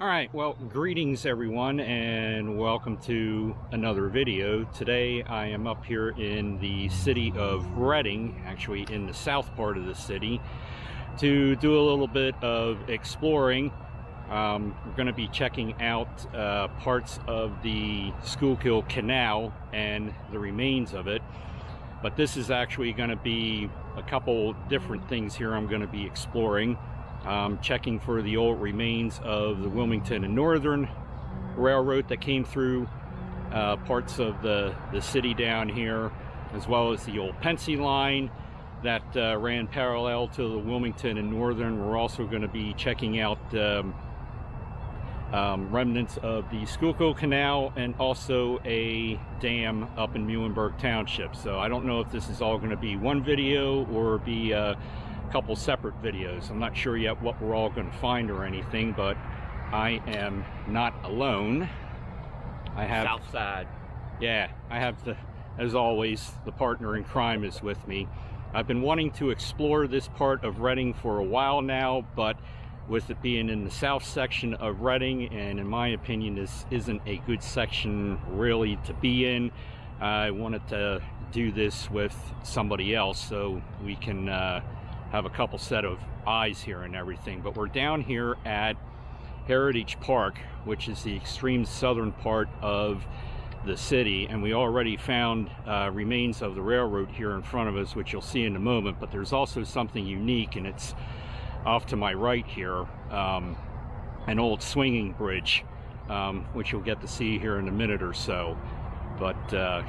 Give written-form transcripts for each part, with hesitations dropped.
Alright, well, greetings everyone and welcome to another video. Today I am up here in the city of Reading, actually in the south part of the city, to do a little bit of exploring. We're going to be checking out parts of the Schuylkill Canal and the remains of it. But this is actually going to be a couple different things here I'm going to be exploring. Checking for the old remains of the Wilmington and Northern Railroad that came through parts of the city down here, as well as the old Penn line that ran parallel to the Wilmington and Northern. We're also going to be checking out remnants of the Schoolkill Canal and also a dam up in Muhlenberg Township. So I don't know if this is all going to be one video or be couple separate videos. I'm not sure yet what we're all going to find or anything, but I am not alone. I have South Side. Yeah, I have as always, the partner in crime is with me. I've been wanting to explore this part of Reading for a while now, but with it being in the south section of Reading, and in my opinion this isn't a good section really to be in, I wanted to do this with somebody else so we can have a couple set of eyes here and everything. But we're down here at Heritage Park, which is the extreme southern part of the city, and we already found remains of the railroad here in front of us, which you'll see in a moment. But there's also something unique, and it's off to my right here, an old swinging bridge, which you'll get to see here in a minute or so. But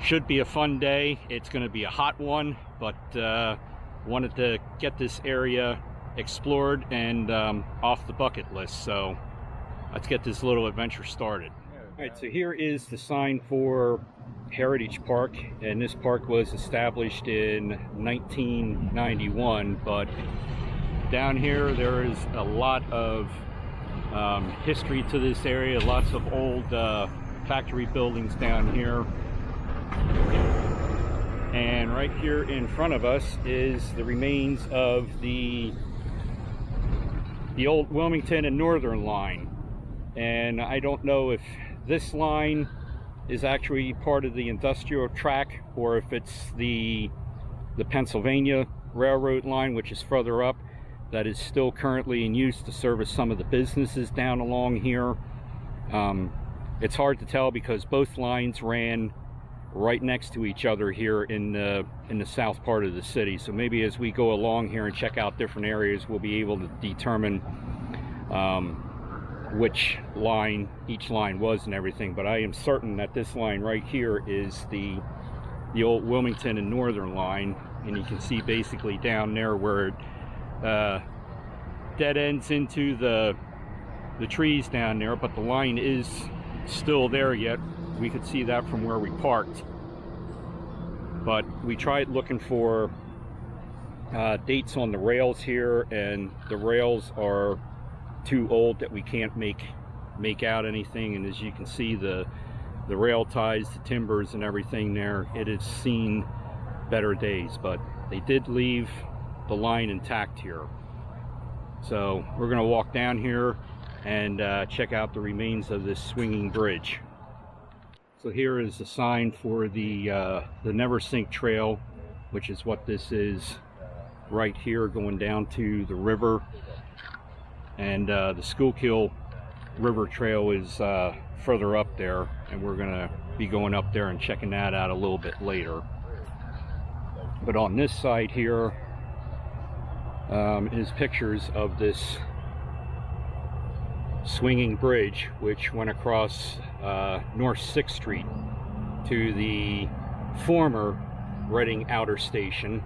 should be a fun day. It's going to be a hot one, but wanted to get this area explored and off the bucket list, so let's get this little adventure started. Alright, so here is the sign for Heritage Park, and this park was established in 1991, but down here there is a lot of history to this area, lots of old factory buildings down here. And right here in front of us is the remains of the old Wilmington and Northern line. And I don't know if this line is actually part of the industrial track or if it's the Pennsylvania Railroad line, which is further up, that is still currently in use to service some of the businesses down along here. It's hard to tell because both lines ran right next to each other here in the south part of the city. So maybe as we go along here and check out different areas, we'll be able to determine which line each line was and everything. But I am certain that this line right here is the old Wilmington and Northern line, and you can see basically down there where it dead ends into the trees down there, but the line is still there yet. We could see that from where we parked. But we tried looking for dates on the rails here, and the rails are too old that we can't make out anything. And as you can see, the rail ties, the timbers and everything there, it has seen better days, but they did leave the line intact here. So we're going to walk down here and check out the remains of this swinging bridge. So here is the sign for the Never Sink Trail, which is what this is right here, going down to the river. And the Schoolkill River Trail is further up there, and we're going to be going up there and checking that out a little bit later. But on this side here is pictures of this swinging bridge, which went across North 6th Street to the former Reading Outer Station,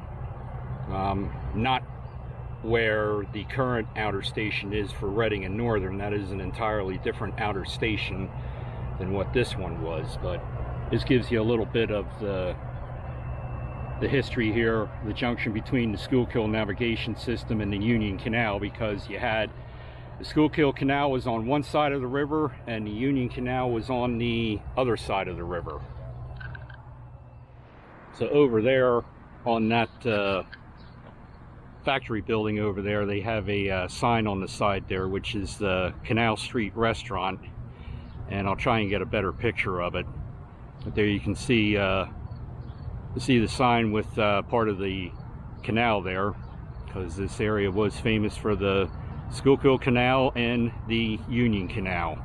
not where the current outer station is for Reading and Northern. That is an entirely different outer station than what this one was, but this gives you a little bit of the history here, the junction between the Schuylkill Navigation System and the Union Canal, because you had the Schuylkill Canal was on one side of the river and the Union Canal was on the other side of the river. So over there on that factory building over there, they have a sign on the side there, which is the Canal Street restaurant, and I'll try and get a better picture of it. But there you can see the sign with part of the canal there, because this area was famous for the Schoolkill Canal and the Union Canal.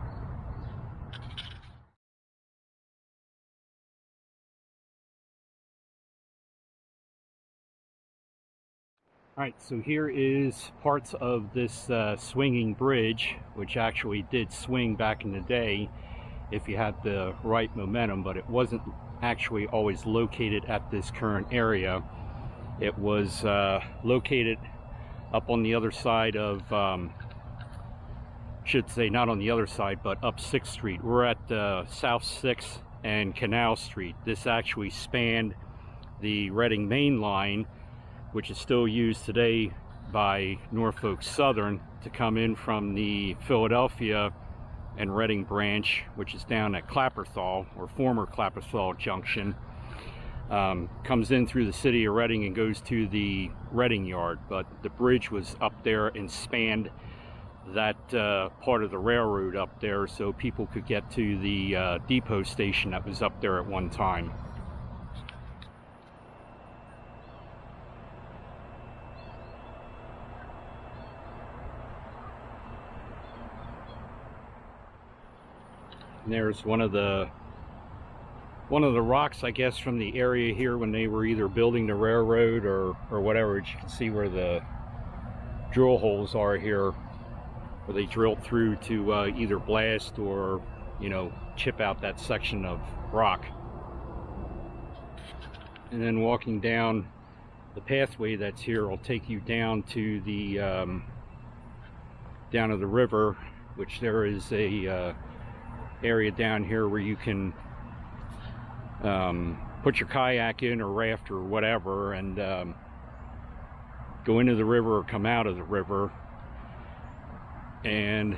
Alright, so here is parts of this swinging bridge, which actually did swing back in the day if you had the right momentum, but it wasn't actually always located at this current area. It was located up on the other side of, should say not on the other side, but up 6th Street. We're at South 6th and Canal Street. This actually spanned the Reading Main Line, which is still used today by Norfolk Southern to come in from the Philadelphia and Reading branch, which is down at Clapperthal, or former Clapperthal Junction. Comes in through the city of Reading and goes to the Reading Yard, but the bridge was up there and spanned that part of the railroad up there, so people could get to the depot station that was up there at one time. And there's one of the rocks, I guess, from the area here when they were either building the railroad or whatever. As you can see where the drill holes are here, where they drilled through to either blast or, you know, chip out that section of rock. And then walking down the pathway that's here will take you down to the down to the river, which there is a area down here where you can put your kayak in or raft or whatever, and go into the river or come out of the river. And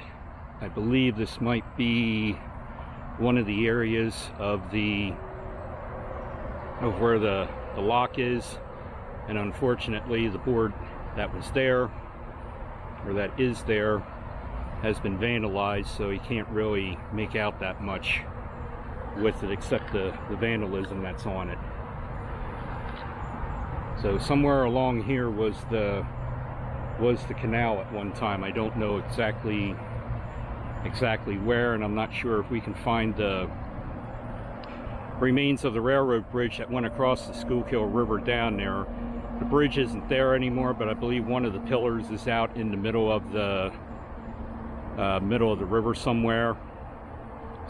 I believe this might be one of the areas of where the lock is, and unfortunately the board that was there, or that is there, has been vandalized, so you can't really make out that much with it except the vandalism that's on it. So somewhere along here was the canal at one time. I don't know exactly where, and I'm not sure if we can find the remains of the railroad bridge that went across the Schuylkill River down there. The bridge isn't there anymore, but I believe one of the pillars is out in the middle of the river somewhere.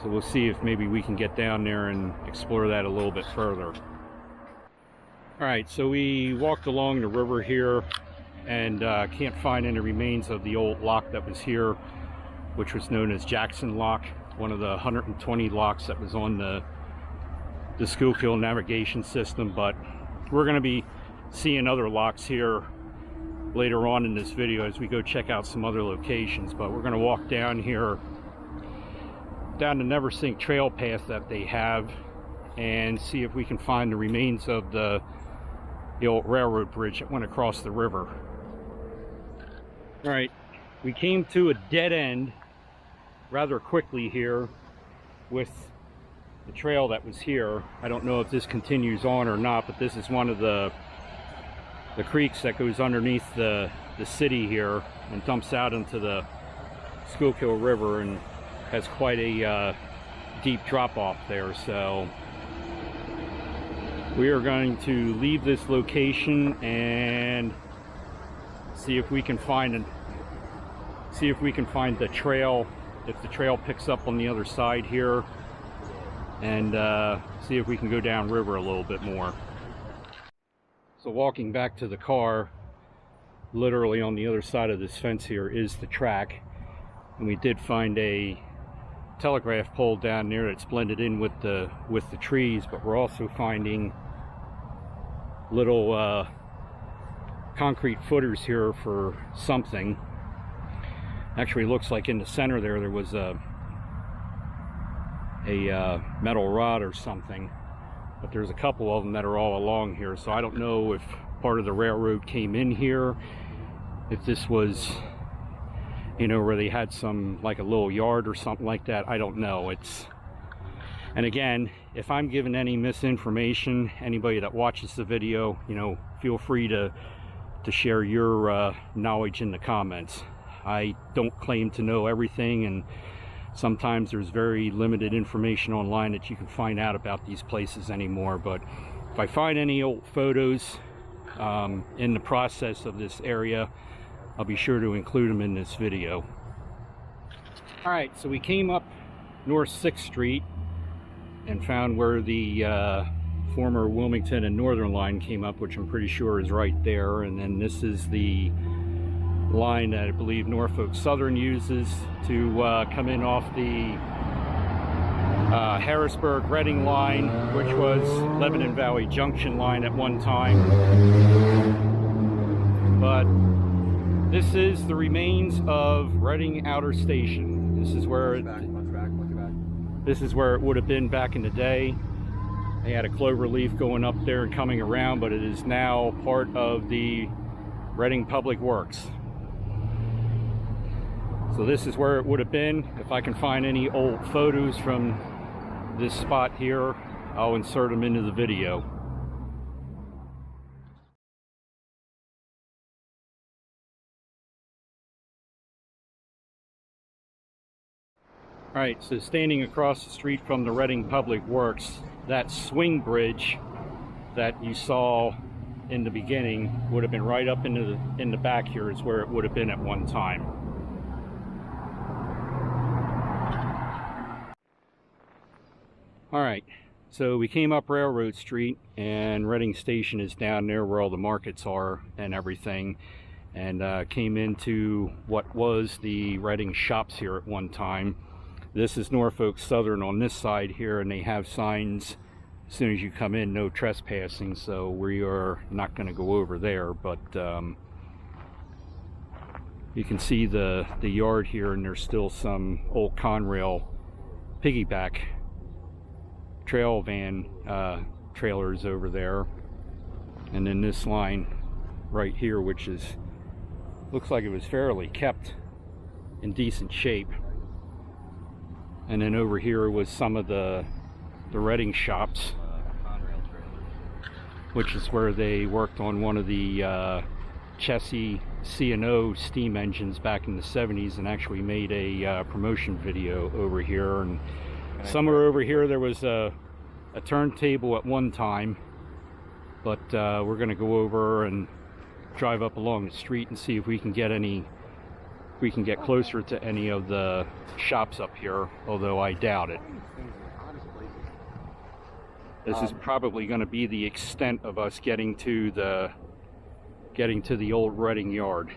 So we'll see if maybe we can get down there and explore that a little bit further. Alright, so we walked along the river here and can't find any remains of the old lock that was here, which was known as Jackson Lock, one of the 120 locks that was on the Schuylkill Navigation System. But we're going to be seeing other locks here later on in this video as we go check out some other locations. But we're going to walk down here, down the Never Sink trail path that they have, and see if we can find the remains of the old railroad bridge that went across the river. Alright, we came to a dead end rather quickly here with the trail that was here. I don't know if this continues on or not, but this is one of the creeks that goes underneath the city here and dumps out into the Schoolkill River, and has quite a deep drop off there. So we are going to leave this location and see if we can find the trail, if the trail picks up on the other side here, and see if we can go down river a little bit more. So walking back to the car, literally on the other side of this fence here is the track, and we did find a telegraph pole down there that's blended in with the trees, but we're also finding little concrete footers here for something. Actually looks like in the center there was a metal rod or something, but there's a couple of them that are all along here. So I don't know if part of the railroad came in here if this was, you know, where they had some, like a little yard or something like that. I don't know. And again, if I'm giving any misinformation, anybody that watches the video, you know, feel free to share your knowledge in the comments. I don't claim to know everything, and sometimes there's very limited information online that you can find out about these places anymore. But if I find any old photos in the process of this area, I'll be sure to include them in this video. All right, so we came up North 6th Street and found where the former Wilmington and Northern line came up, which I'm pretty sure is right there. And then this is the line that I believe Norfolk Southern uses to come in off the Harrisburg-Reading line, which was Lebanon Valley Junction line at one time. But this is the remains of Reading Outer Station. This is where it would have been back in the day. They had a clover leaf going up there and coming around, but it is now part of the Reading Public Works. So this is where it would have been. If I can find any old photos from this spot here, I'll insert them into the video. Alright, so standing across the street from the Reading Public Works, that swing bridge that you saw in the beginning would have been right up in the back here is where it would have been at one time. Alright, so we came up Railroad Street, and Reading Station is down there where all the markets are and everything, and came into what was the Reading shops here at one time. This is Norfolk Southern on this side here, and they have signs as soon as you come in, no trespassing, so we are not going to go over there. But you can see the yard here, and there's still some old Conrail piggyback trail van trailers over there. And then this line right here, which is looks like it was fairly kept in decent shape. And then over here was some of the Reading shops, which is where they worked on one of the Chessie C&O steam engines back in the 70s, and actually made a promotion video over here. And somewhere over here there was a turntable at one time, but we're going to go over and drive up along the street and see if we can get closer to any of the shops up here, although I doubt it. This is probably going to be the extent of us getting to the old Reading yard.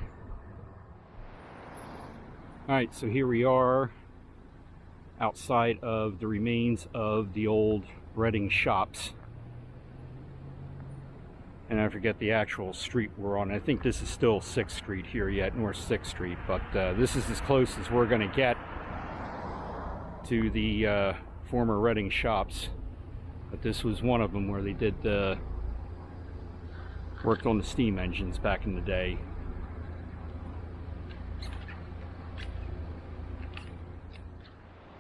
Alright, so here we are outside of the remains of the old Reading shops. And I forget the actual street we're on. I think this is still 6th Street here yet, North 6th Street, but this is as close as we're going to get to the former Reading shops. But this was one of them where they did worked on the steam engines back in the day.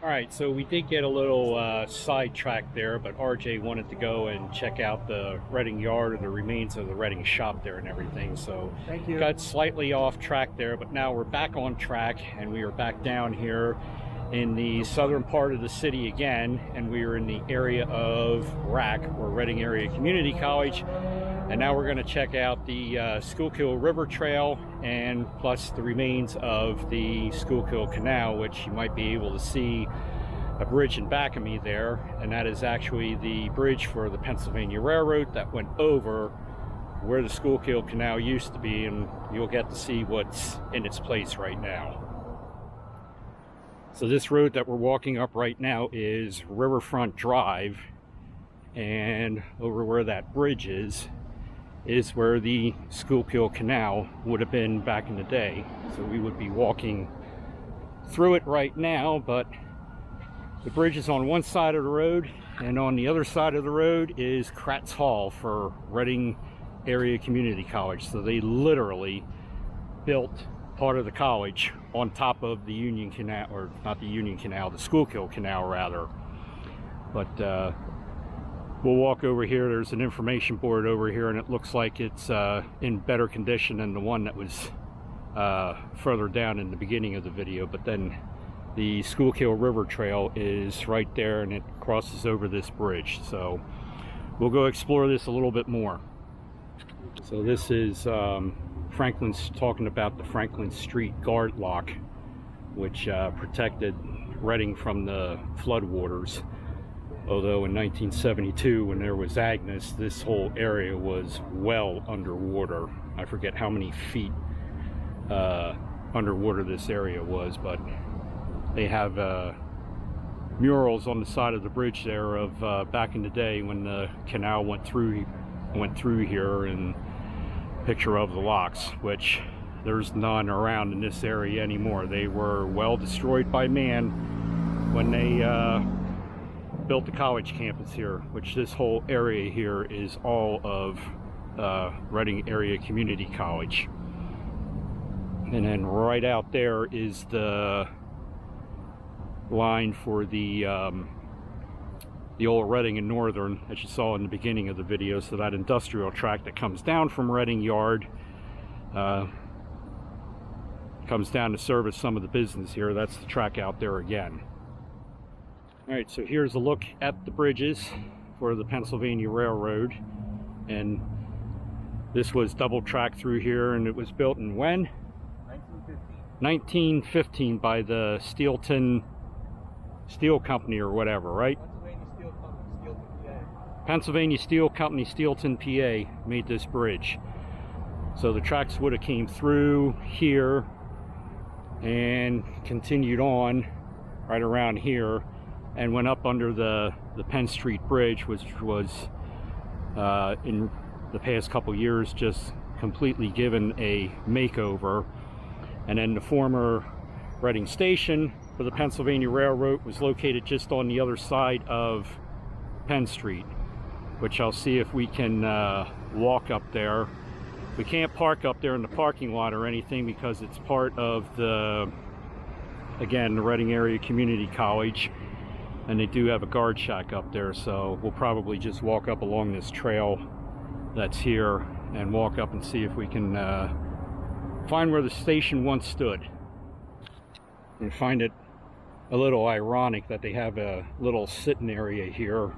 Alright, so we did get a little sidetracked there, but RJ wanted to go and check out the Reading yard or the remains of the Reading shop there and everything. So thank you. Got slightly off track there, but now we're back on track, and we are back down here in the southern part of the city again, and we are in the area of RAC, or Reading Area Community College. And now we're going to check out the Schoolkill River Trail, and plus the remains of the Schuylkill Canal, which you might be able to see a bridge in back of me there, and that is actually the bridge for the Pennsylvania Railroad that went over where the Schuylkill Canal used to be, and you'll get to see what's in its place right now. So this road that we're walking up right now is Riverfront Drive, and over where that bridge is where the Schoolkill Canal would have been back in the day. So we would be walking through it right now, but the bridge is on one side of the road, and on the other side of the road is Kratz Hall for Reading Area Community College. So they literally built part of the college on top of the Union Canal, or not the Union Canal, the Schuylkill Canal rather. But we'll walk over here. There's an information board over here, and it looks like it's in better condition than the one that was further down in the beginning of the video. But then the Schoolkill River Trail is right there, and it crosses over this bridge. So we'll go explore this a little bit more. So this is Franklin's talking about the Franklin Street guard lock, which protected Reading from the floodwaters. Although in 1972, when there was Agnes, this whole area was well underwater. I forget how many feet underwater this area was, but they have murals on the side of the bridge there of back in the day when the canal went through here, and picture of the locks, which there's none around in this area anymore. They were well destroyed by man when they built the college campus here, which this whole area here is all of Reading Area Community College. And then right out there is the line for the old Reading and Northern, as you saw in the beginning of the video. So that industrial tract that comes down from Reading Yard comes down to service some of the business here. That's the track out there again. All right, so here's a look at the bridges for the Pennsylvania Railroad. And this was double track through here, and it was built in when? 1915 by the Steelton Steel Company or whatever, right? Pennsylvania Steel Company, Steelton, PA, made this bridge. So the tracks would have came through here and continued on right around here and went up under the Penn Street Bridge, which was in the past couple years just completely given a makeover. And then the former Reading Station for the Pennsylvania Railroad was located just on the other side of Penn Street, which I'll see if we can walk up there. We can't park up there in the parking lot or anything because it's part of the, again, the Reading Area Community College, and they do have a guard shack up there. So we'll probably just walk up along this trail that's here and walk up and see if we can find where the station once stood. And find it a little ironic that they have a little sitting area here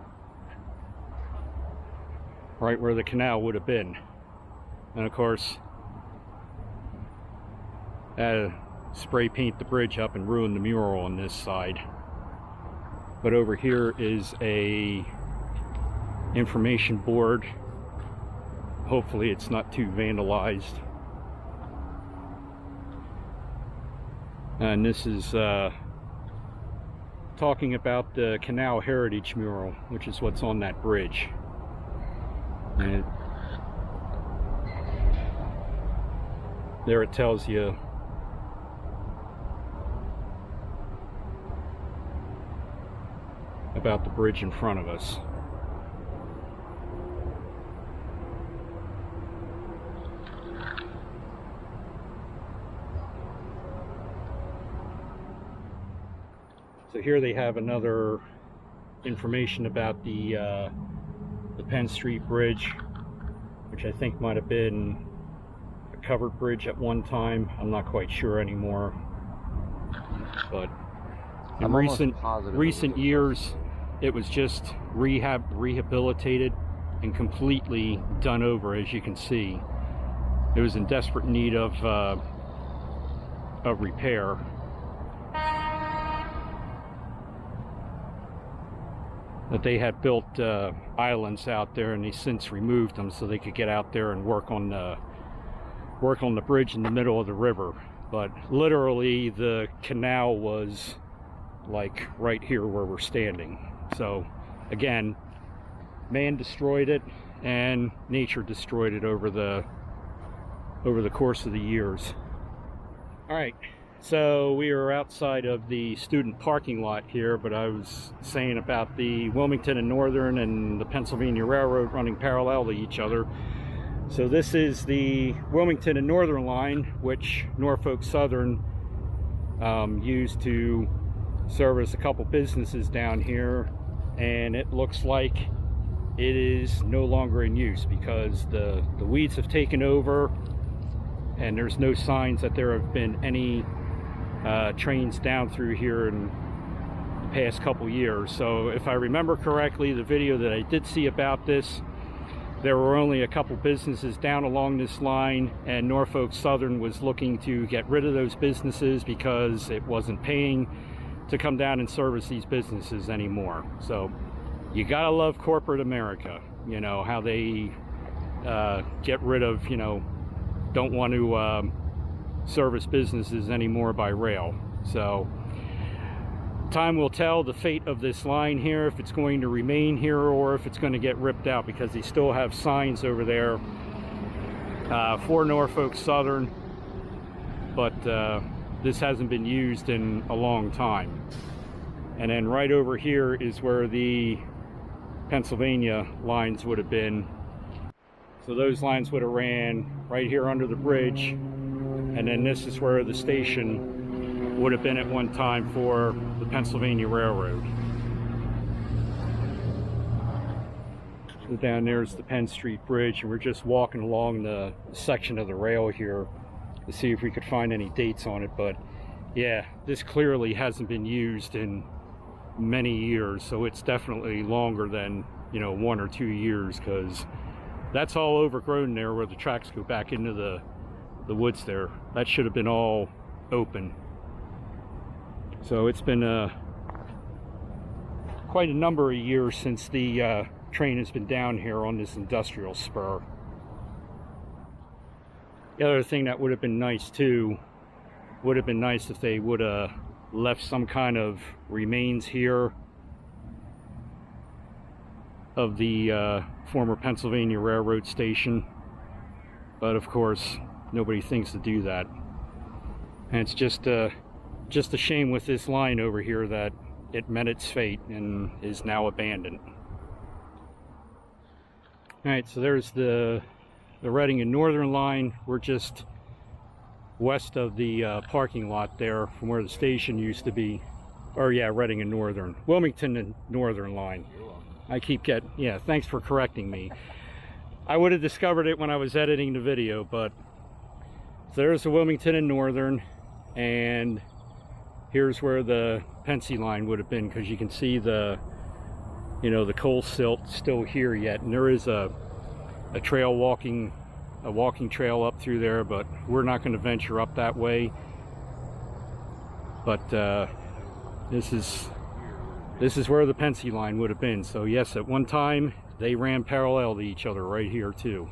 right where the canal would have been. And of course, spray paint the bridge up and ruin the mural on this side. But over here is a information board. Hopefully it's not too vandalized. And this is talking about the Canal Heritage mural, which is what's on that bridge. And there it tells you about the bridge in front of us. So here they have another information about the Penn Street Bridge, which I think might have been a covered bridge at one time. I'm not quite sure anymore. But in recent years, it was just rehabilitated and completely done over, as you can see. It was in desperate need of repair. That they had built islands out there, and they since removed them so they could get out there and work on the bridge in the middle of the river. But literally the canal was like right here where we're standing. So again, man destroyed it and nature destroyed it over the course of the years. All right. So we are outside of the student parking lot here, but I was saying about the Wilmington and Northern and the Pennsylvania Railroad running parallel to each other. So this is the Wilmington and Northern line, which Norfolk Southern used to service a couple businesses down here, and it looks like it is no longer in use because the weeds have taken over, and there's no signs that there have been any trains down through here in the past couple years. So if I remember correctly, the video that I did see about this, there were only a couple businesses down along this line, and Norfolk Southern was looking to get rid of those businesses because it wasn't paying to come down and service these businesses anymore. So you gotta love corporate America, you know, how they get rid of, you know, don't want to service businesses anymore by rail. So time will tell the fate of this line here, if it's going to remain here or if it's going to get ripped out, because they still have signs over there for Norfolk Southern, but this hasn't been used in a long time. And then right over here is where the Pennsylvania lines would have been. So those lines would have ran right here under the bridge, and then this is where the station would have been at one time for the Pennsylvania Railroad. So down there's the Penn Street Bridge, and we're just walking along the section of the rail here to see if we could find any dates on it. But yeah, this clearly hasn't been used in many years, so it's definitely longer than, you know, 1 or 2 years, because that's all overgrown there where the tracks go back into the woods there. That should have been all open. So it's been quite a number of years since the train has been down here on this industrial spur. The other thing that would have been nice too, would have been nice if they would have left some kind of remains here of the former Pennsylvania Railroad station. But of course, nobody thinks to do that. And it's just a shame with this line over here that it met its fate and is now abandoned. Alright, so there's the Reading and Northern line. We're just west of the parking lot there from where the station used to be. Or yeah, Reading and Northern. Wilmington and Northern line. I keep getting, yeah, thanks for correcting me. I would have discovered it when I was editing the video, but so there's the Wilmington and Northern, and here's where the Pensy line would have been, because you can see the, you know, the coal silt still here yet, and there is a trail walking trail up through there, but we're not going to venture up that way. But this is where the Pensy line would have been. So yes, at one time they ran parallel to each other right here too.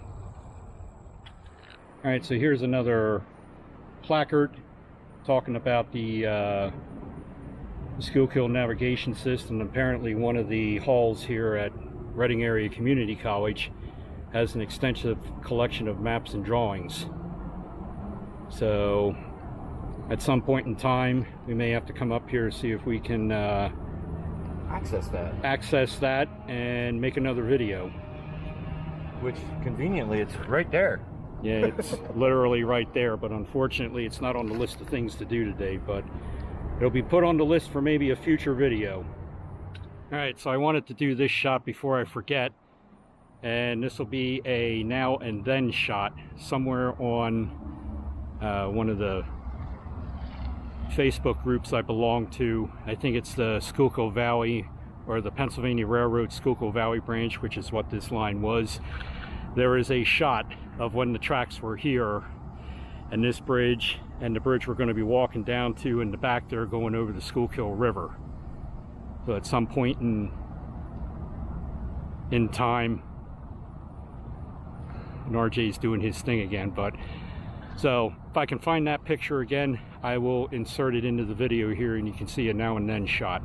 All right, so here's another placard talking about the Schuylkill Navigation System. Apparently one of the halls here at Reading Area Community College has an extensive collection of maps and drawings. So at some point in time we may have to come up here, see if we can access that and make another video. Which conveniently it's right there. Yeah, it's literally right there, but unfortunately it's not on the list of things to do today, but it'll be put on the list for maybe a future video. Alright, so I wanted to do this shot before I forget, and this will be a now and then shot somewhere on one of the Facebook groups I belong to. I think it's the Schoolkill Valley, or the Pennsylvania Railroad Schoolkill Valley branch, which is what this line was. There is a shot of when the tracks were here, and this bridge and the bridge we're going to be walking down to in the back there going over the Schoolkill River. So at some point in time, and RJ's doing his thing again, but so if I can find that picture again, I will insert it into the video here and you can see a now and then shot.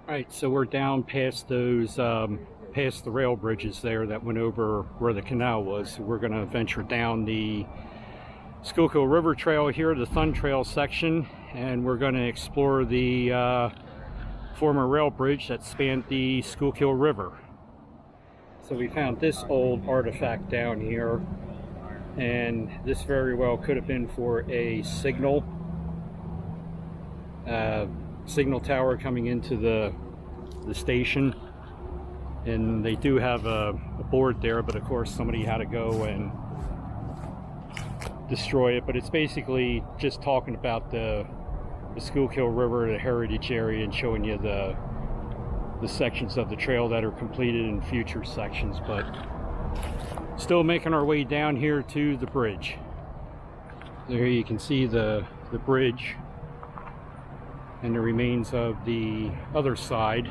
Alright, so we're down past those, past the rail bridges there that went over where the canal was. So we're going to venture down the Schoolkill River Trail here, the Thun Trail section, and we're going to explore the former rail bridge that spanned the Schuylkill River. So we found this old artifact down here, and this very well could have been for a signal tower coming into the station. And they do have a board there, but of course somebody had to go and destroy it. But it's basically just talking about the Schuylkill River, the heritage area, and showing you the sections of the trail that are completed in future sections. But still making our way down here to the bridge. There you can see the bridge and the remains of the other side.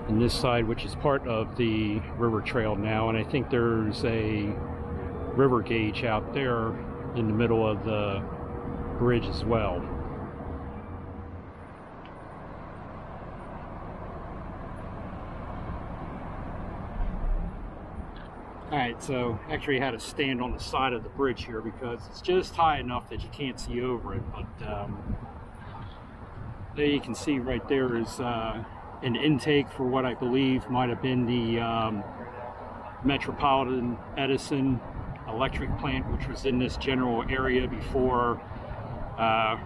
And this side, which is part of the river trail now, and I think there's a river gauge out there in the middle of the bridge as well. Alright, so actually I had to stand on the side of the bridge here because it's just high enough that you can't see over it. But there you can see right there is an intake for what I believe might have been the Metropolitan Edison electric plant, which was in this general area before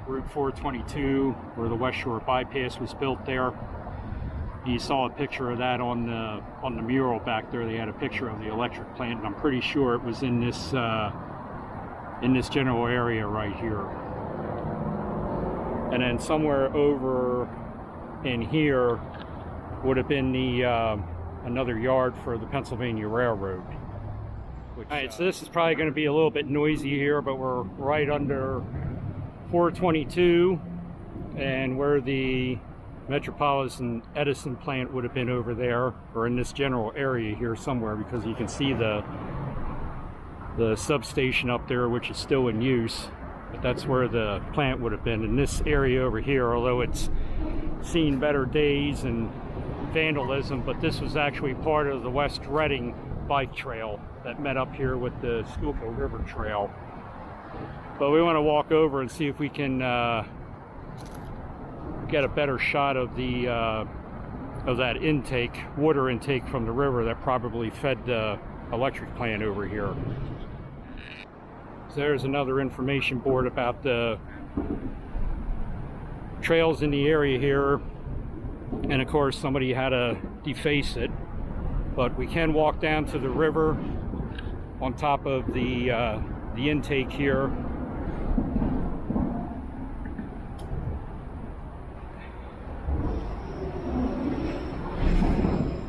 Route 422, where the West Shore bypass was built there. You saw a picture of that on the mural back there. They had a picture of the electric plant, and I'm pretty sure it was in this general area right here. And then somewhere over in here would have been the another yard for the Pennsylvania Railroad. Alright, so this is probably going to be a little bit noisy here, but we're right under 422, and where the Metropolitan Edison plant would have been over there, or in this general area here somewhere, because you can see the substation up there, which is still in use. But that's where the plant would have been. In this area over here, although it's seen better days and vandalism, but this was actually part of the West Reading bike trail that met up here with the Schuylkill River Trail. But we want to walk over and see if we can get a better shot of the of that intake, water intake from the river that probably fed the electric plant over here. So there's another information board about the trails in the area here, and of course somebody had to deface it. But we can walk down to the river on top of the intake here.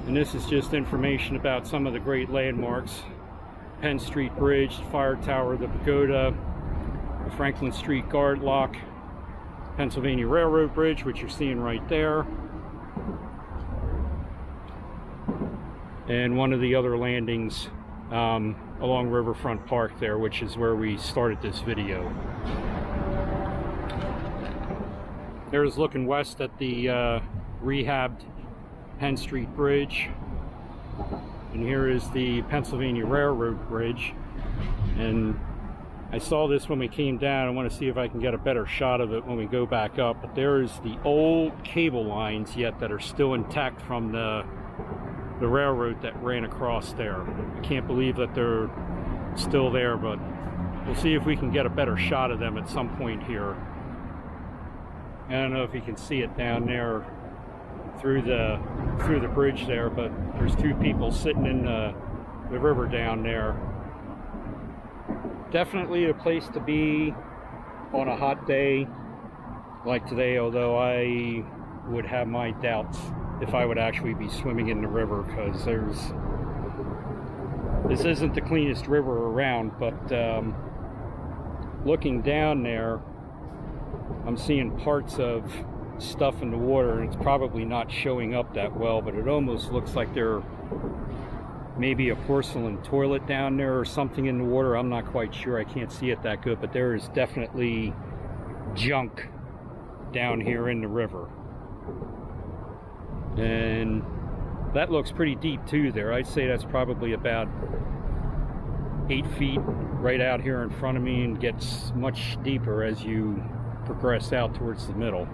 And this is just information about some of the great landmarks. Penn Street Bridge, the Fire Tower, the Pagoda, the Franklin Street Guard Lock, Pennsylvania Railroad Bridge, which you're seeing right there. And one of the other landings along Riverfront Park there, which is where we started this video. There's looking west at the rehabbed Penn Street Bridge, and here is the Pennsylvania Railroad Bridge. And I saw this when we came down. I want to see if I can get a better shot of it when we go back up. But there's the old cable lines yet that are still intact from the railroad that ran across there. I can't believe that they're still there, but we'll see if we can get a better shot of them at some point here. I don't know if you can see it down there through the bridge there, but there's two people sitting in the river down there. Definitely a place to be on a hot day like today, although I would have my doubts if I would actually be swimming in the river, because this isn't the cleanest river around. But looking down there, I'm seeing parts of stuff in the water, and it's probably not showing up that well, but it almost looks like there maybe a porcelain toilet down there or something in the water. I'm not quite sure. I can't see it that good, but there is definitely junk down here in the river. And that looks pretty deep too there. I'd say that's probably about 8 feet right out here in front of me, and gets much deeper as you progress out towards the middle.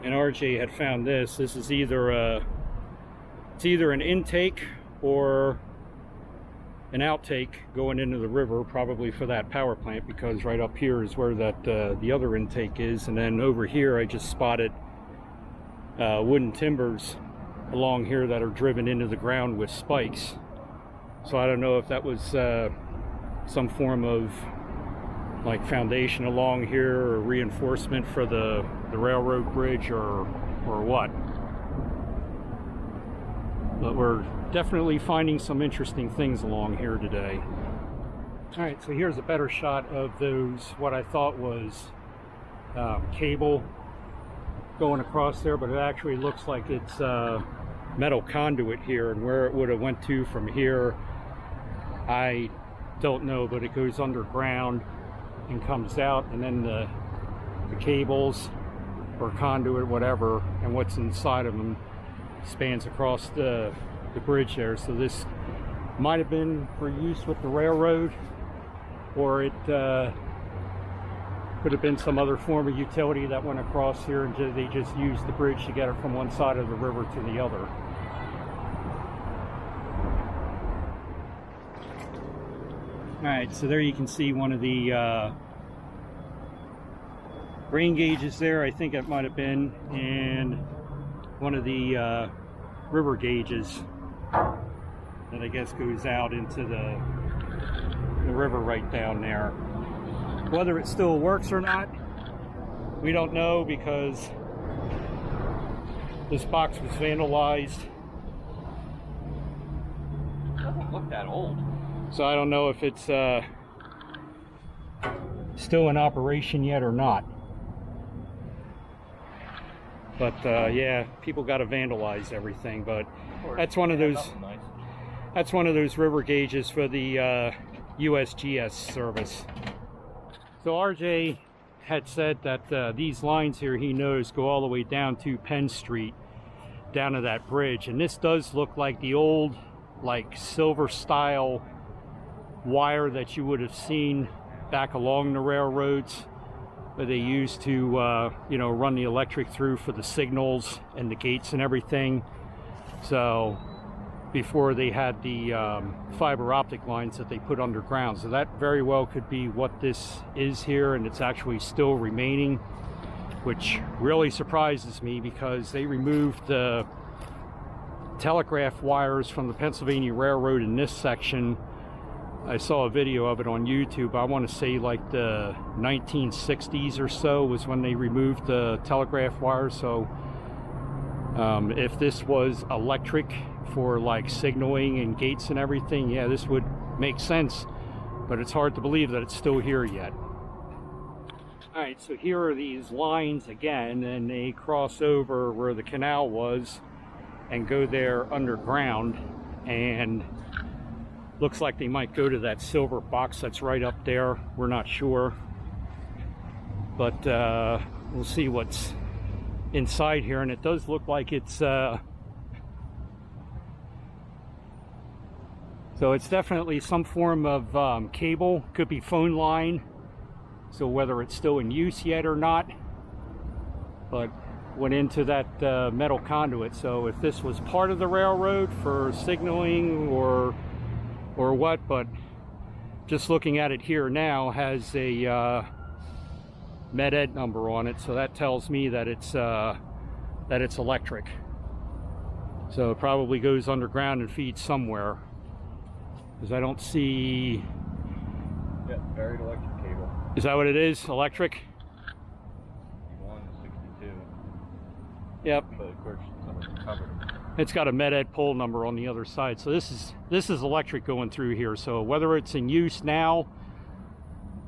And RJ had found this. This is either an intake or an outtake going into the river, probably for that power plant, because right up here is where that the other intake is. And then over here I just spotted wooden timbers along here that are driven into the ground with spikes. So I don't know if that was some form of like foundation along here, or reinforcement for the railroad bridge, or what. But we're definitely finding some interesting things along here today. Alright, so here's a better shot of those, what I thought was cable going across there, but it actually looks like it's metal conduit here, and where it would have went to from here, I don't know, but it goes underground and comes out, and then the cables or conduit, whatever, and what's inside of them spans across the bridge there. So this might have been for use with the railroad, or it could have been some other form of utility that went across here, and they just used the bridge to get it from one side of the river to the other. Alright, so there you can see one of the grain gauges there, I think it might have been, and one of the river gauges that I guess goes out into the river right down there. Whether it still works or not, we don't know, because this box was vandalized. It doesn't look that old. So I don't know if it's still in operation yet or not. But yeah, people got to vandalize everything. But that's one of those. That's one of those river gauges for the USGS service. So RJ had said that these lines here, he knows, go all the way down to Penn Street, down to that bridge. And this does look like the old, like, silver style wire that you would have seen back along the railroads, that they used to you know, run the electric through for the signals and the gates and everything. So before they had the fiber optic lines that they put underground. So that very well could be what this is here, and it's actually still remaining, which really surprises me, because they removed the telegraph wires from the Pennsylvania Railroad in this section. I saw a video of it on YouTube. I want to say like the 1960s or so was when they removed the telegraph wires. So if this was electric for like signaling and gates and everything, yeah, this would make sense, but it's hard to believe that it's still here yet. Alright, so here are these lines again, and they cross over where the canal was and go there underground, and looks like they might go to that silver box that's right up there. We're not sure, but we'll see what's inside here. And it does look like it's so it's definitely some form of cable, could be phone line, so whether it's still in use yet or not, but went into that metal conduit. So if this was part of the railroad for signaling or what, but just looking at it here now, has a Med Ed number on it, so that tells me that it's electric. So it probably goes underground and feeds somewhere, because I don't see. Yeah, buried electric cable. Is that what it is? Electric? 162. Yep. But of course, some of them covered. It's got a Med Ed poll number on the other side. So this is electric going through here. So whether it's in use now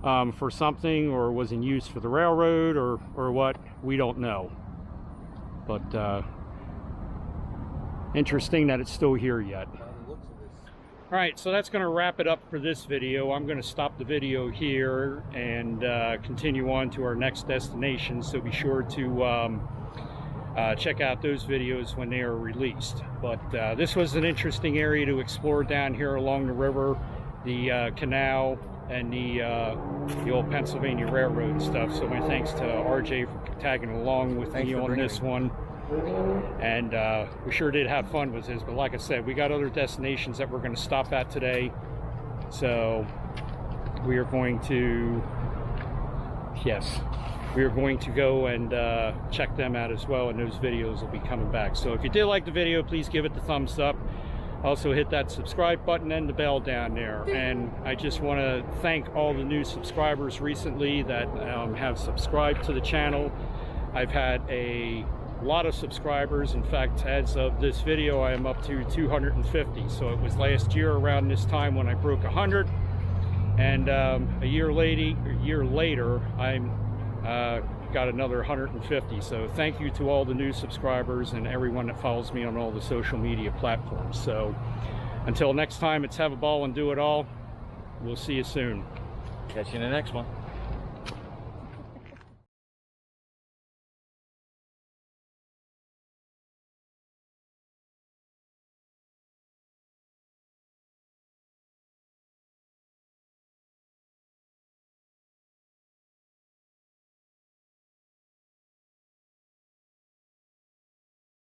for something, or was in use for the railroad, or what, we don't know. But Interesting that it's still here yet. All right, so that's going to wrap it up for this video. I'm going to stop the video here and continue on to our next destination, so be sure to check out those videos when they are released. But this was an interesting area to explore down here along the river, the canal, and the old Pennsylvania Railroad and stuff. So my thanks to RJ for tagging along with me on this one. And we sure did have fun with this, but like I said, we got other destinations that we're going to stop at today, so we are going to go and check them out as well, and those videos will be coming back. So if you did like the video, please give it the thumbs up. Also hit that subscribe button and the bell down there. And I just want to thank all the new subscribers recently that have subscribed to the channel. I've had a lot of subscribers. In fact, as of this video, I am up to 250. So it was last year around this time when I broke 100, and a year later I'm got another 150. So thank you to all the new subscribers and everyone that follows me on all the social media platforms. So until next time, it's have a ball and do it all. We'll see you soon. Catch you in the next one.